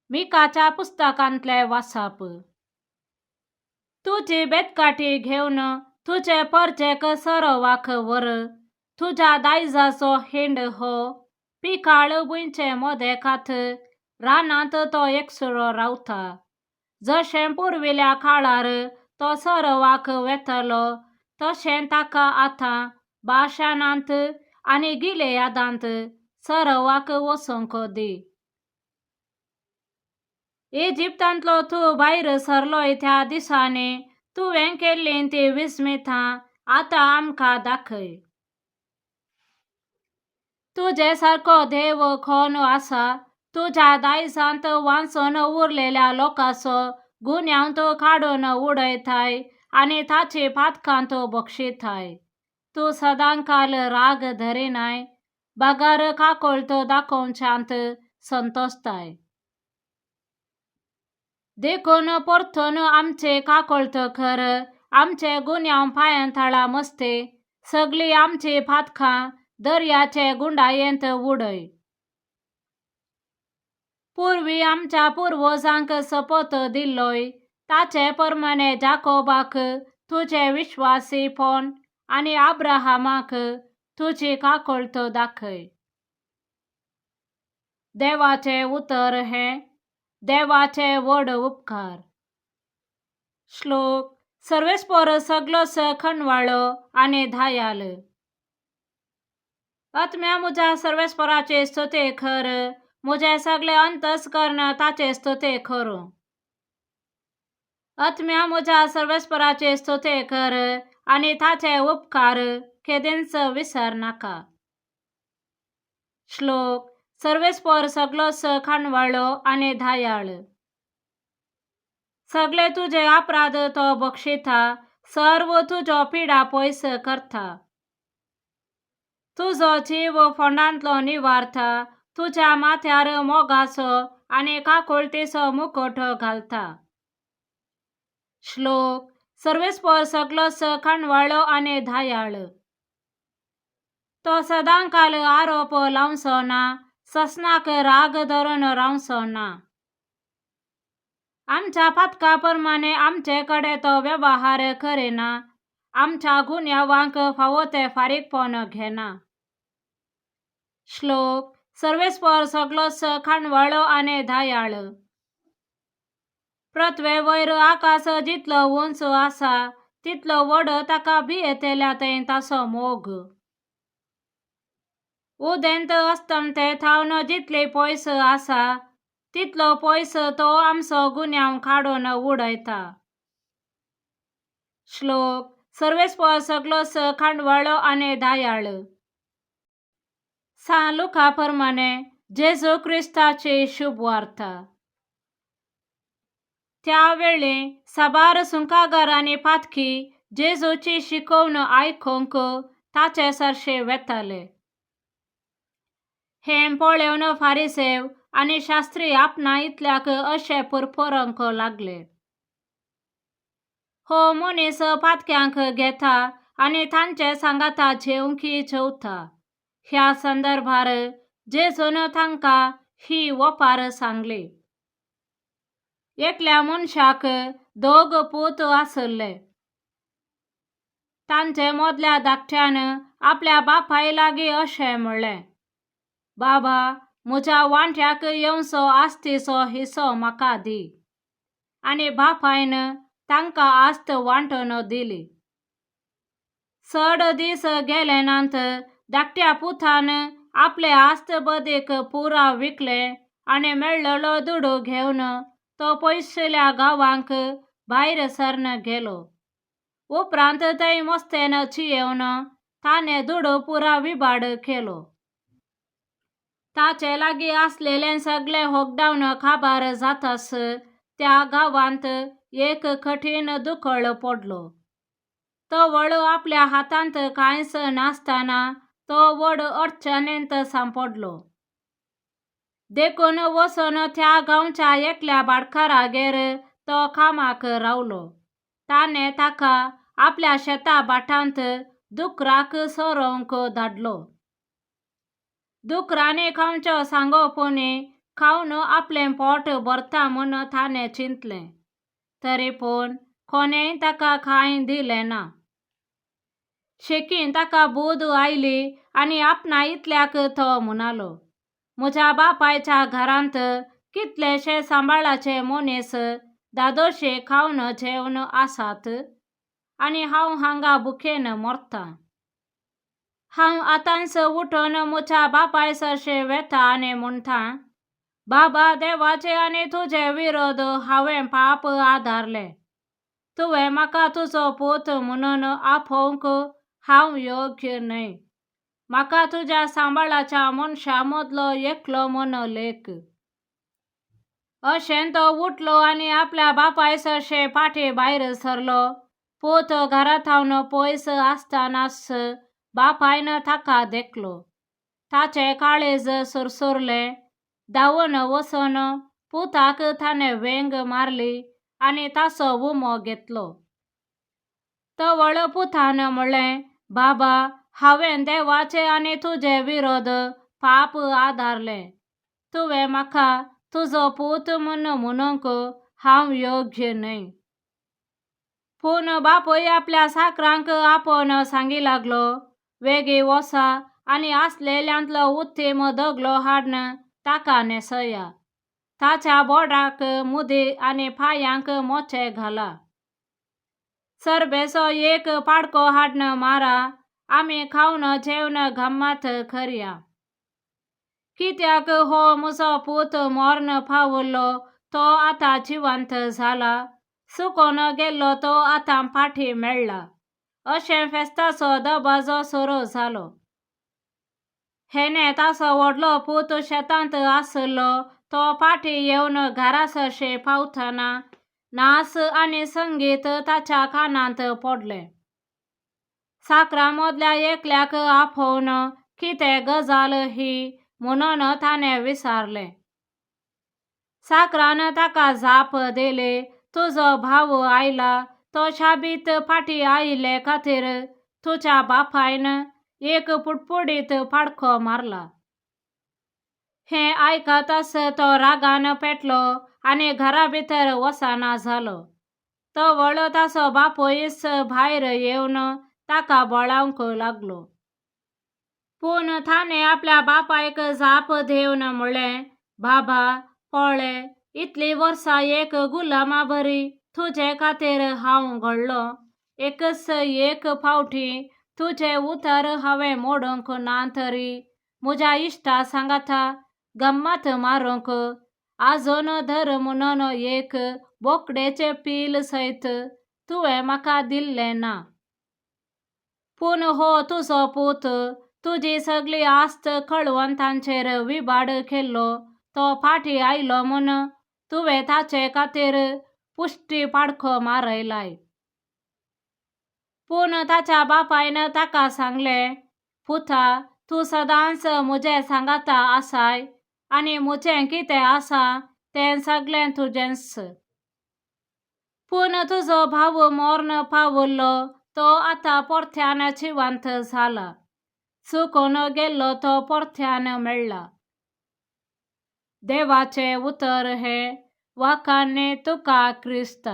मिकाच्या पुस्तकांतले वाचप. तुजी बेतकाठी घेवन तुझे परजेक सरवाक व्हर. तुझ्या दायजाचो हिंड हो पिकाळ भुंयचे मोदेकात. रानांत तो एकसुरो रावता. जशें पुर्विल्या काळार तो सरवाक वेतलो तशें ताका आतां बाशानांत आनी गिलेयादांत सरवाक वचूंक दी. इजिप्तांतलो तूं भायर सरलोय त्या दिसांनी तुवें केल्लीं ती विस्मितां आतां आमकां दाखय. तुजे सारको देव कोण आसा? तुझ्या दायजांत वांचून उरलेल्या लोकांचो गुन्यांव तूं काडून उडयताय आनी ताची पातकां तूं बक्षिताय. तूं सदांकाल राग धरिनाय, बागार काकोळट दाखोवच्यांत संतोसताय. देखून परतून आमची काकोळट कर, आमचे गुन्यांव पांयथळा मस्ते, सगळीं आमची पातकां दर्याचे गुंडायेंत उडय. पुर्वी आमच्या पुर्वजांक सपत दिल्लोय ताचे प्रमाणे जाकोबाक तुझे विश्वासीपण आनी आब्राहामाक तुजी काकोळट दाखय. देवाचे उतर हें देवाचे व्हड उपकार. श्लोक. सर्वेस्पर सगलोच खणवाळो आनी धायाल. आत्म्या मुझ्या सर्वेस्पराची स्तुती कर, मुझे सगळे अंतस्करण ताची स्तुती करू. आत्म्या मुझ्या सर्वेस्पराची स्तुती कर आनी ताचे उपकार केदींच विसर नाका. श्लोक. सर्वेस्पर सगलोच खणवाळो आनी धायाळ. सगळे तुझे अपराध तो बक्षिता, सर्व तुजो पिडा पयस करता. तुजो जीव फोंडांतलो निवारता, तुझ्या माथ्यार मोगाचो आनी काकोळटीचो मुकुट घालता. श्लोक. सर्वेस्पर सगलोच खणवाळो आनी धायाळ. तो सदांकाल आरोप लावचो ना, ससनाक राग धरून रावचो ना. आमच्या पातका प्रमाणे आमचे कडे तो व्यवहार करिना, आमच्या गुन्यांवांक फावो ते फारीकपण घेना. श्लोक. सर्वेस्पर सगलोच खणवाळो आनी धायाळ. पृथ्वे वयर आकाश जितलो उंच आसा तितलो व्हड ताका भियेतेल्या थंय ताचो मोग. उदेंत अस्तमते थावन जितली पयस आसा तितलो पयस तो आमचो गुन्यांव काडून उडयता. श्लोक. सर्वेस्पर सगलोच खणवाळो आनी धायाळ. सा लुका प्रमाणे जेजू क्रिस्ताची शुभ वार्ता. त्या वेळी साबार सुंकागार आनी पातकी जेजूची शिकवण आयकूंक ताचे सरशी वेताले. हें पळोवन फारिसेव आनी शास्त्री आपणा इतल्याक अशें फुरफुरोंक लागले. हो मनीस पातक्यांक घेता आनी तांचे सांगाता जेवंकी जेवता. ह्या संदर्भार जेजून तांकां ही ओपार सांगली. एकल्या मनशाक 2 पूत आसले. तांचे मोदल्या धाकट्यान आपल्या बापाय लागीं अशें म्हणलें, बाबा, म्हज्या वांट्याक येवचो आस्तीचो हिस्सो म्हाका दी. आनी बापायन तांकां आस्त वांटून दिली. चड दीस गेले नांत धाकट्या पुतान आपले आस्त बदीक पुराव विकलें आनी मेळ्ळलो दुडू घेवन तो पयसुल्या गांवांक भायर सरून गेलो. उपरांत थंय मस्तेन चियेवन ताणें दुडू पुरा विबाड केलो. ताचे लागीं आसलेलें सगळें होगडावन काबार जाताच त्या गांवांत एक कठीण दुखळ पडलो. तो वळ आपल्या हातांत कांयच नासतना तो व्हड अडचणेंत सांपडलो. देखून वचून त्या गांवच्या एकल्या भाटकारागेर तो कामाक रावलो. ताणें ताका आपल्या शेता भाटांत दुकराक सोरोवंक धाडलो. दुकरांनी खावच्यो सांगोवपुनी खाऊन आपलें पोट भरता म्हूण ताणें चिंतलें, तरी पूण कोणेंय ताका कांय दिलें ना. शेकीन ताका बोध आयली आनी आपणा इतल्याक तो म्हणालो, म्हज्या बापायच्या घरांत कितलेशे सांबाळाचे मनीस दादोशे खावन जेवन आसात आनी हांव हांगा भुकेन मरता. हांव आतांच उठून म्हज्या बापाय सरशे वेता आनी म्हणटा, बाबा देवाचे आनी तुजे विरोध हांवें पाप आदारले. तुवें म्हाका तुजो पूत म्हणून आपोवंक हांव योग्य न्हय. म्हाका तुज्या सांबाळाच्या मनशा मदलो एकलो म्हूण लेख. अशें तो उठलो आनी आपल्या बापाय सरशे फाटीं भायर सरलो. पूत घरांतावन पयस आसतनाच बापायन ताका देखलो. ताचें काळीज सुरसुरलें. धांवून वचून पुताक ताणें वेंग मारली आनी ताचो उमो घेतलो. तवळ पुतान म्हणलें, बाबा, हांवें देवाचे आनी तुजे विरोध पाप आदारलें. तुवें म्हाका तुजो पूत म्हूण म्हणूंक हांव योग्य न्हय. पूण बापूय आपल्या साकरांक आपोवन सांगी लागलो, वेगी वचा आनी आसलेल्यांतलो उत्तीम दगलो हाडून ताका न्हेसया. ताच्या बोडाक मुदी आनी पांयांक मोचे घाला. सरबेचो एक पाडको हाडून मारा. आमी खावन जेवन गम्मत करया. कित्याक हो म्हजो पूत मरण पावल्लो तो आतां जिवंत जाला, सुकोन गेल्लो तो आतां फाटीं मेळ्ळा. अशें फेस्ताचो दबाजो सुरू जालो. हेने ताचो व्हडलो पूत शेतांत आसलो तो फाटीं येवन घरा सरशे पावतना नाच आनी संगीत ताच्या कानांत पडलें. साकरां मदल्या एकल्याक आपोवन कितें गजाल ही म्हणून ताणें विचारलें. साकरान ताका जाप दिली, तुजो भाव आयला. तो शाबीत फाटीं आयिल्ले खातीर तुज्या बापायन एक पुडपुडीत पाडको मारला. हें आयकताच तो रागान पेटलो आनी घरा भितर वचना जालो. तवळ ताचो बापूयच भायर येवन ताका बोलावंक लागलो. पूण ताणें आपल्या बापायक जाप दिवन म्हणलें, बाबा, पळय, इतलीं वर्सां एक गुलामा बरी तुजे खातीर हांव घडलो. एकच एक फावटी तुजें उतर हांवें मोडूंक ना तरी म्हज्या इश्टा सांगाता गम्मत मारूंक आजून धर म्हणून एक बोकडेचें पील सयत तुवें म्हाका दिल्लें ना. पूण हो तुजो पूत तुजी सगळी आस्त कळवंतांचेर विबाड केल्लो तो फाटीं आयलो म्हूण तुवें ताचे खातीर पुश्टी पाडको मारयलाय. पूण ताच्या बापायन ताका सांगलें, पुता, तूं सदांच म्हजे सांगाता आसाय आनी म्हजें कितें आसा तें सगळें तुजेंच. पूण तुजो भाव मरण पावल्लो तो आतां परत्यान जिवंत जाला. सुकून गेल्लो तो परत्यान मेळ्ळा. देवाचें उतर हें. वखाणें तुका क्रिस्त.